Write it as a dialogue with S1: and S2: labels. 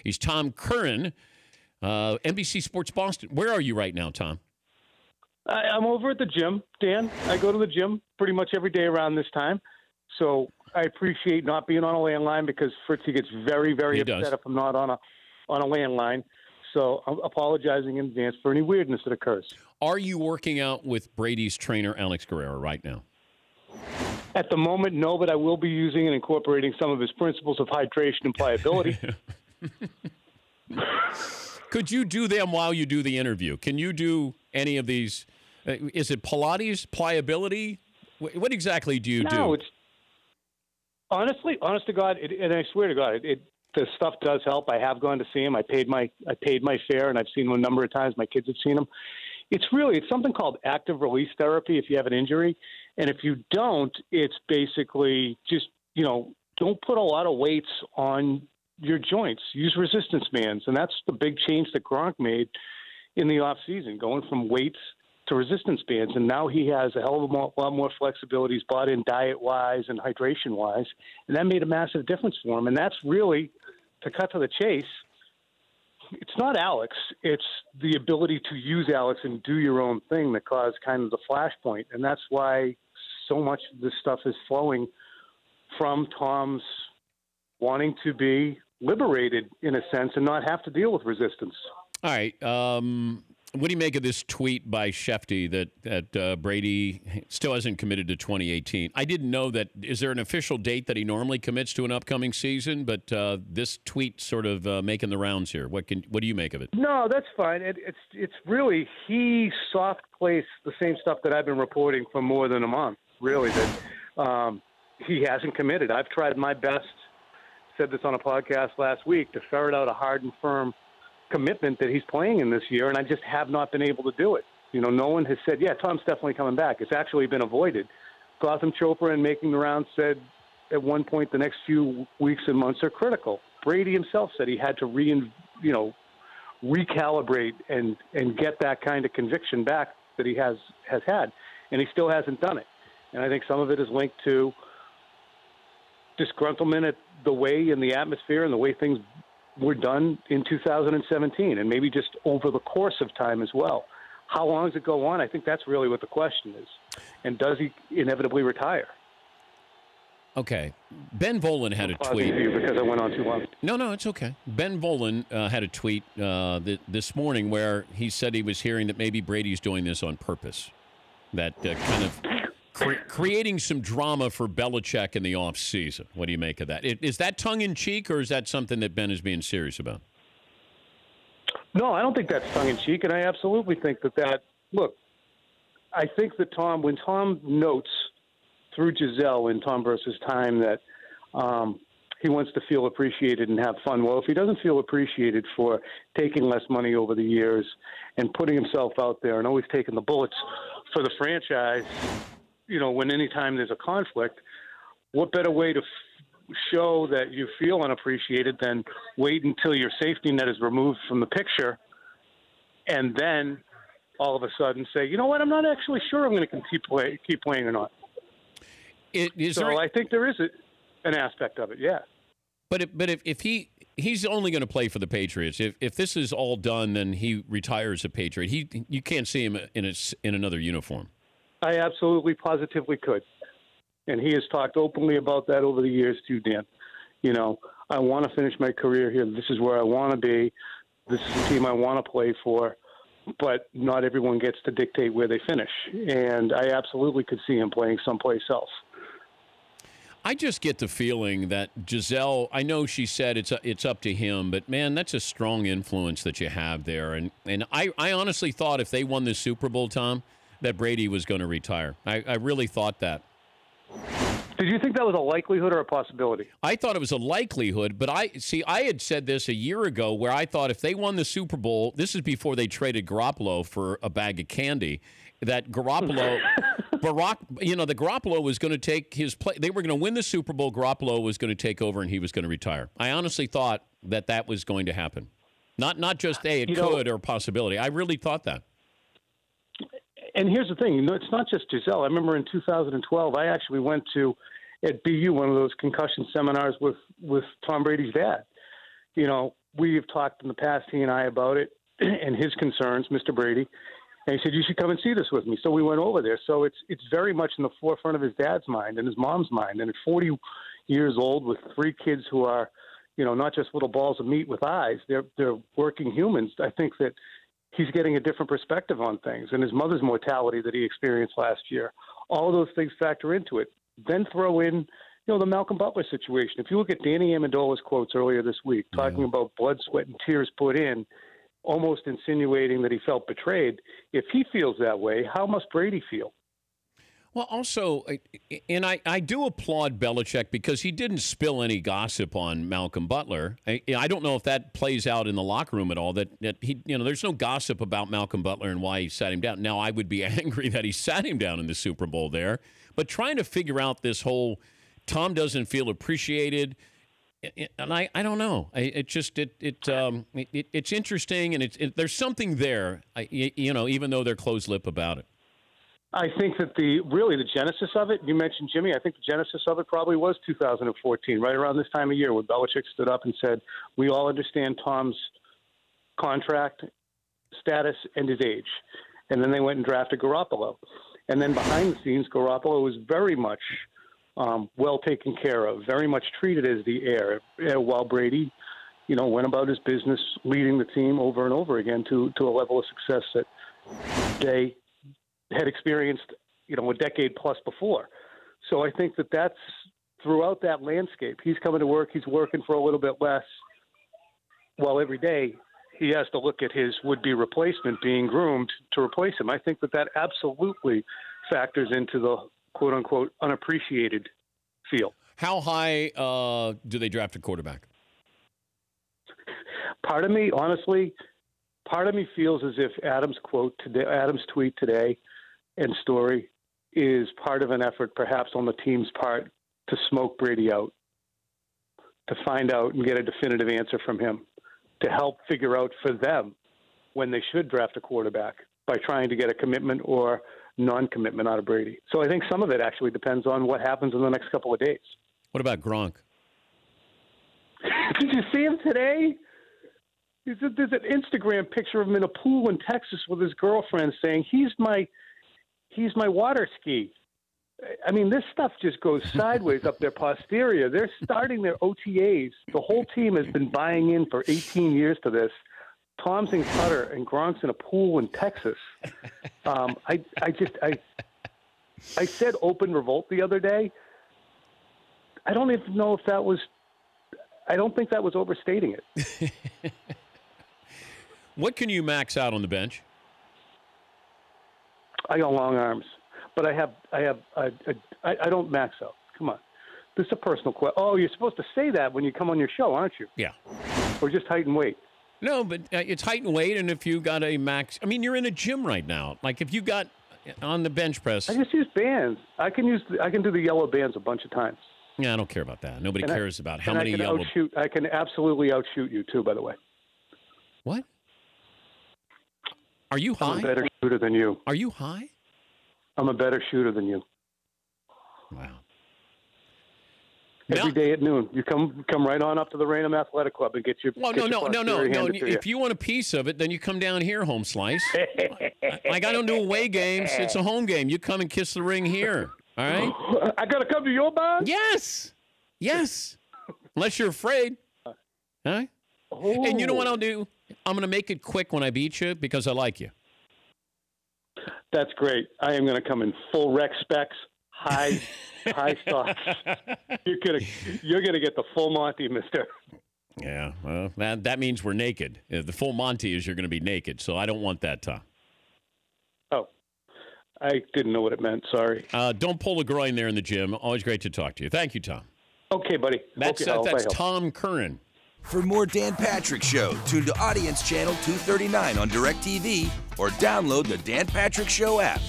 S1: He's Tom Curran, NBC Sports Boston. Where are you right now, Tom?
S2: I'm over at the gym, Dan. I go to the gym pretty much every day around this time. So I appreciate not being on a landline because Fritzy gets very, very upset if I'm not on a landline. So I'm apologizing in advance for any weirdness that occurs.
S1: Are you working out with Brady's trainer, Alex Guerrero, right now?
S2: At the moment, no, but I will be using and incorporating some of his principles of hydration and pliability.
S1: Could you do them while you do the interview? Can you do any of these? Is it Pilates, pliability? What exactly do you do?
S2: No, it's honestly, honest to God, and I swear to God, the stuff does help. I have gone to see him. I paid my fare, and I've seen him a number of times. My kids have seen him. It's something called active release therapy if you have an injury. And if you don't, it's basically just, don't put a lot of weights on your joints. Use resistance bands. And that's the big change that Gronk made in the offseason, going from weights to resistance bands. And now he has a hell of a lot more flexibility. He's bought in diet-wise and hydration-wise. And that made a massive difference for him. And that's really, to cut to the chase, it's not Alex. It's the ability to use Alex and do your own thing that caused kind of the flashpoint. And that's why so much of this stuff is flowing from Tom's wanting to be liberated, in a sense, and not have to deal with resistance.
S1: All right. What do you make of this tweet by Shefty that Brady still hasn't committed to 2018? I didn't know that. Is there an official date that he normally commits to an upcoming season? But this tweet sort of making the rounds here. What do you make of it?
S2: No, that's fine. It's really, he soft placed the same stuff that I've been reporting for more than a month. Really, that he hasn't committed. I've tried my best. Said this on a podcast last week to ferret out a hard and firm commitment that he's playing in this year, and I just have not been able to do it. No one has said, yeah, Tom's definitely coming back. It's actually been avoided. Gotham Chopra, in making the rounds, said at one point the next few weeks and months are critical. Brady himself said he had to recalibrate and get that kind of conviction back that he has had, and he still hasn't done it. And I think some of it is linked to disgruntlement at the way and the atmosphere and the way things were done in 2017, and maybe just over the course of time as well. How long does it go on? I think that's really what the question is. And does he inevitably retire?
S1: Okay. Ben Volen had a tweet.
S2: Because I went on too long.
S1: No, it's okay. Ben Volen had a tweet this morning where he said he was hearing that maybe Brady's doing this on purpose. That kind of creating some drama for Belichick in the offseason. What do you make of that? Is that tongue-in-cheek, or is that something that Ben is being serious about?
S2: No, I don't think that's tongue-in-cheek, and I absolutely think that look, I think that when Tom notes through Giselle in Tom versus Time that he wants to feel appreciated and have fun. Well, if he doesn't feel appreciated for taking less money over the years and putting himself out there and always taking the bullets for the franchise, when anytime there's a conflict, what better way to show that you feel unappreciated than wait until your safety net is removed from the picture and then all of a sudden say, you know what, I'm not actually sure I'm going to keep playing or not. I think there is an aspect of it, yeah.
S1: But if he's only going to play for the Patriots, if this is all done, then he retires a Patriot. You can't see him in another uniform.
S2: I absolutely, positively could. And he has talked openly about that over the years too, Dan. I want to finish my career here. This is where I want to be. This is the team I want to play for. But not everyone gets to dictate where they finish. And I absolutely could see him playing someplace else.
S1: I just get the feeling that Giselle, I know she said it's up to him, but, man, that's a strong influence that you have there. And I honestly thought if they won the Super Bowl, Tom, that Brady was going to retire. I really thought that.
S2: Did you think that was a likelihood or a possibility?
S1: I thought it was a likelihood, but I had said this a year ago where I thought if they won the Super Bowl, this is before they traded Garoppolo for a bag of candy, that Garoppolo, the Garoppolo was going to take his place. They were going to win the Super Bowl. Garoppolo was going to take over and he was going to retire. I honestly thought that was going to happen. Not just, hey, it could or possibility. I really thought that.
S2: And here's the thing, it's not just Giselle. I remember in 2012, I actually went to, at BU, one of those concussion seminars with Tom Brady's dad. we have talked in the past, he and I, about it and his concerns, Mr. Brady. And he said, you should come and see this with me. So we went over there. So it's very much in the forefront of his dad's mind and his mom's mind. And at 40 years old with 3 kids who are, not just little balls of meat with eyes, they're working humans. I think that he's getting a different perspective on things. And his mother's mortality that he experienced last year, all of those things factor into it. Then throw in, the Malcolm Butler situation. If you look at Danny Amendola's quotes earlier this week, talking about blood, sweat, and tears put in, almost insinuating that he felt betrayed. If he feels that way, how must Brady feel?
S1: Well, also, and I do applaud Belichick because he didn't spill any gossip on Malcolm Butler. I don't know if that plays out in the locker room at all, that he, there's no gossip about Malcolm Butler and why he sat him down. Now, I would be angry that he sat him down in the Super Bowl there, but trying to figure out this whole Tom doesn't feel appreciated, and I don't know. It's interesting, and there's something there, even though they're closed-lip about it.
S2: I think that the genesis of it, you mentioned Jimmy, I think the genesis of it probably was 2014, right around this time of year when Belichick stood up and said, we all understand Tom's contract status and his age. And then they went and drafted Garoppolo. And then behind the scenes, Garoppolo was very much well taken care of, very much treated as the heir, while Brady, went about his business leading the team over and over again to a level of success that they had experienced, a decade plus before. So I think that that's throughout that landscape. He's coming to work. He's working for a little bit less, while every day he has to look at his would-be replacement being groomed to replace him. I think that absolutely factors into the quote-unquote unappreciated feel. How
S1: high do they draft a quarterback?
S2: Part of me feels as if Adams' tweet today and story is part of an effort perhaps on the team's part to smoke Brady out, to find out and get a definitive answer from him, to help figure out for them when they should draft a quarterback by trying to get a commitment or non-commitment out of Brady. So I think some of it actually depends on what happens in the next couple of days.
S1: What about Gronk?
S2: Did you see him today? There's an Instagram picture of him in a pool in Texas with his girlfriend saying, he's my water ski. I mean, this stuff just goes sideways up their posterior. They're starting their OTAs. The whole team has been buying in for 18 years to this. Tom's in Qatar and Gronk's in a pool in Texas. I said open revolt the other day. I don't even know if that was – I don't think that was overstating it.
S1: What can you max out on the bench?
S2: I got long arms, but I don't max out. Come on. This is a personal question. Oh, you're supposed to say that when you come on your show, aren't you?
S1: Yeah.
S2: Or just height and weight?
S1: No, but it's height and weight, and if you got a max, I mean, you're in a gym right now. Like if you got on the bench press,
S2: I just use bands. I can do the yellow bands a bunch of times.
S1: Yeah, I don't care about that. Nobody cares about how many yellow.
S2: I can absolutely outshoot you too. By the way.
S1: What? Are you high?
S2: I'm a better shooter than you.
S1: Are you high?
S2: I'm a better shooter than you.
S1: Wow.
S2: Every day at noon, you come right on up to the Raynham Athletic Club and get your.
S1: Well, no. If you want a piece of it, then you come down here, home slice. Like I don't do away games; it's a home game. You come and kiss the ring here. All right.
S2: I gotta come to your bar.
S1: Yes. Unless you're afraid. All right. Oh. And you know what I'll do? I'm going to make it quick when I beat you because I like you.
S2: That's great. I am going to come in full rec specs, high stocks. You're gonna get the full Monty, mister.
S1: Yeah, well, that means we're naked. The full Monty is you're going to be naked, so I don't want that, Tom.
S2: Oh, I didn't know what it meant. Sorry.
S1: Don't pull a groin there in the gym. Always great to talk to you. Thank you, Tom.
S2: Okay, buddy.
S1: That's Tom Curran.
S3: For more Dan Patrick Show, tune to Audience Channel 239 on DirecTV or download the Dan Patrick Show app.